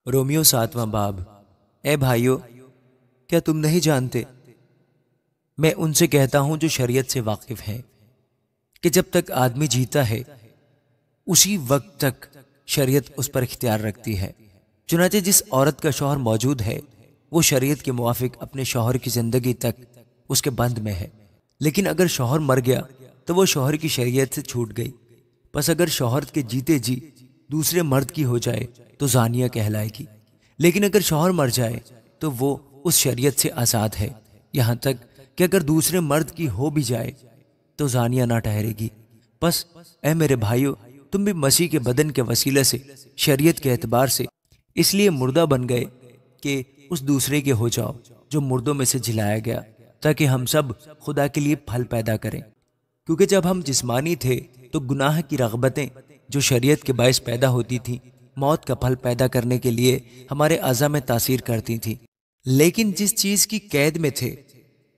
Romeo 7واں باب۔ اے بھائیو، کیا تم نہیں جانتے؟ میں ان سے کہتا ہوں جو شریعت سے واقف ہیں کہ جب تک آدمی جیتا ہے اسی وقت تک شریعت اس پر اختیار رکھتی ہے۔ چنانچہ جس عورت کا شوہر موجود ہے وہ شریعت کے موافق اپنے شوہر کی زندگی تک اس کے بند میں ہے، لیکن اگر شوہر مر گیا تو وہ شوہر کی شریعت سے چھوٹ گئی۔ پس اگر شوہر کے جیتے جی دوسرے مرد کی ہو جائے تو زانیہ کہلائے گی، لیکن اگر شوہر مر جائے تو وہ اس شریعت سے آزاد ہے، یہاں تک کہ اگر دوسرے مرد کی ہو بھی جائے تو زانیہ نہ ٹھہرے گی۔ پس اے میرے بھائیو، تم بھی مسیح کے بدن کے وسیلے سے شریعت کے اعتبار سے اس لیے مردہ بن گئے کہ اس دوسرے کے ہو جاؤ جو مردوں میں سے جلایا گیا، تاکہ ہم سب خدا کے لیے پھل پیدا کریں۔ کیونکہ جب ہم جسمانی تھے تو گناہ کی رغبتیں جو شریعت کے باعث پیدا ہوتی تھیں موت کا پھل پیدا کرنے کے لیے ہمارے اعضاء میں تاثیر کرتی تھیں، لیکن جس چیز کی قید میں تھے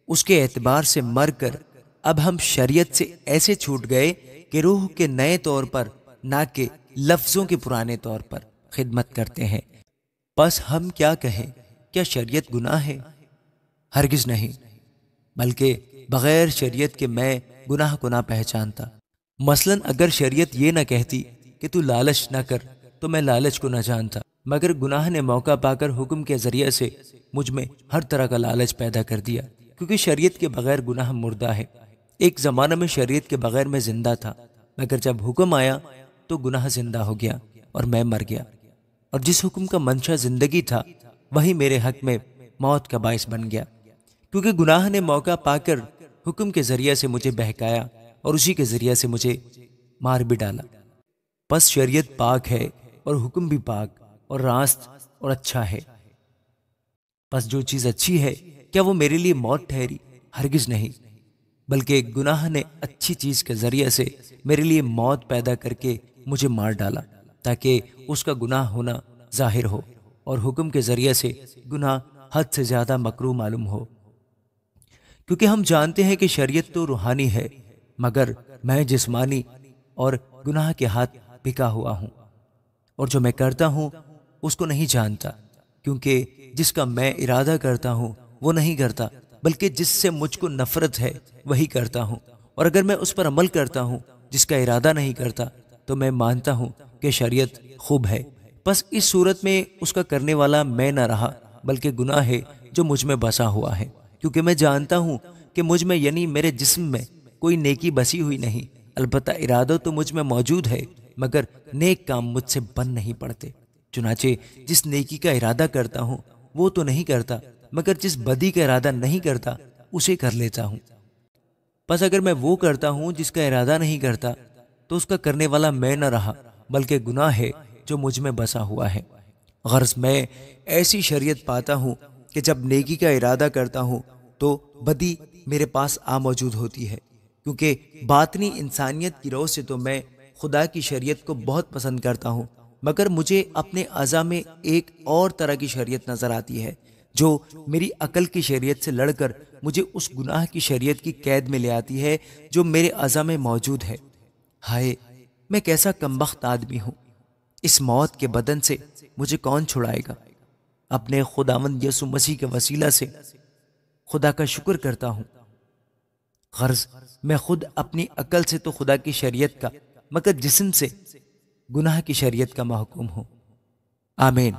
اس کے اعتبار سے مر کر اب ہم شریعت سے ایسے چھوٹ گئے کہ روح کے نئے طور پر نہ کہ لفظوں کے پرانے طور پر خدمت کرتے ہیں۔ پس ہم کیا کہیں؟ کیا شریعت گناہ ہے؟ ہرگز نہیں، بلکہ بغیر شریعت کے میں گناہ کو نہ پہچانتا۔ مثلاً اگر شریعت یہ نہ کہتی کہ تو لالچ نہ کر تو میں لالچ کو نہ جانتا، مگر گناہ نے موقع پا کر حکم کے ذریعے سے مجھ میں ہر طرح کا لالچ پیدا کر دیا، کیونکہ شریعت کے بغیر گناہ مردہ ہے۔ ایک زمانہ میں شریعت کے بغیر میں زندہ تھا، مگر جب حکم آیا تو گناہ زندہ ہو گیا اور میں مر گیا، اور جس حکم کا منشا زندگی تھا وہی میرے حق میں موت کا باعث بن گیا، کیونکہ گناہ نے موقع پا کر حکم کے ذریعے سے مجھے بہکایا اور اسی کے ذریعے سے مجھے مار بھی ڈالا۔ پس شریعت پاک ہے اور حکم بھی پاک اور راست اور اچھا ہے۔ پس جو چیز اچھی ہے کیا وہ میرے لیے موت ٹھہری؟ ہرگز نہیں، بلکہ گناہ نے اچھی چیز کے ذریعے سے میرے لیے موت پیدا کر کے مجھے مار ڈالا، تاکہ اس کا گناہ ہونا ظاہر ہو اور حکم کے ذریعے سے گناہ حد سے زیادہ مکروہ معلوم ہو۔ کیونکہ ہم جانتے ہیں کہ شریعت تو روحانی ہے، مگر میں جسمانی اور گناہ کے ہاتھ بکا ہوا ہوں، اور جو میں کرتا ہوں اس کو نہیں جانتا، کیونکہ جس کا میں ارادہ کرتا ہوں وہ نہیں کرتا، بلکہ جس سے مجھ کو نفرت ہے وہی کرتا ہوں۔ اور اگر میں اس پر عمل کرتا ہوں جس کا ارادہ نہیں کرتا تو میں مانتا ہوں کہ شریعت خوب ہے۔ پس اس صورت میں اس کا کرنے والا میں نہ رہا، بلکہ گناہ ہے جو مجھ میں بسا ہوا ہے، کیونکہ میں جانتا ہوں کہ مجھ میں یعنی میرے جسم میں کوئی نیکی بسی ہوئی نہیں، البتہ ارادہ تو مجھ میں موجود ہے، مگر نیک کام مجھ سے بن نہیں پڑتے۔ چنانچہ جس نیکی کا ارادہ کرتا ہوں وہ تو نہیں کرتا، مگر جس بدی کا ارادہ نہیں کرتا اسے کر لیتا ہوں۔ پس اگر میں وہ کرتا ہوں جس کا ارادہ نہیں کرتا تو اس کا کرنے والا میں نہ رہا، بلکہ گناہ ہے جو مجھ میں بسا ہوا ہے۔ غرض میں ایسی شریعت پاتا ہوں کہ جب نیکی کا ارادہ کرتا ہوں تو بدی میرے پاس آ موجود ہوتی ہے، کیونکہ باطنی انسانیت کی روح سے تو میں خدا کی شریعت کو بہت پسند کرتا ہوں، مگر مجھے اپنے اعضاء میں ایک اور طرح کی شریعت نظر آتی ہے جو میری عقل کی شریعت سے لڑ کر مجھے اس گناہ کی شریعت کی قید میں لے آتی ہے جو میرے اعضاء میں موجود ہے۔ ہائے، میں کیسا کمبخت آدمی ہوں! اس موت کے بدن سے مجھے کون چھڑائے گا؟ اپنے خداوند یسوع مسیح کے وسیلہ سے خدا کا شکر کرتا ہوں۔ غرض میں خود اپنی عقل سے تو خدا کی شریعت کا، مگر جسم سے گناہ کی شریعت کا محکوم ہوں۔ آمین۔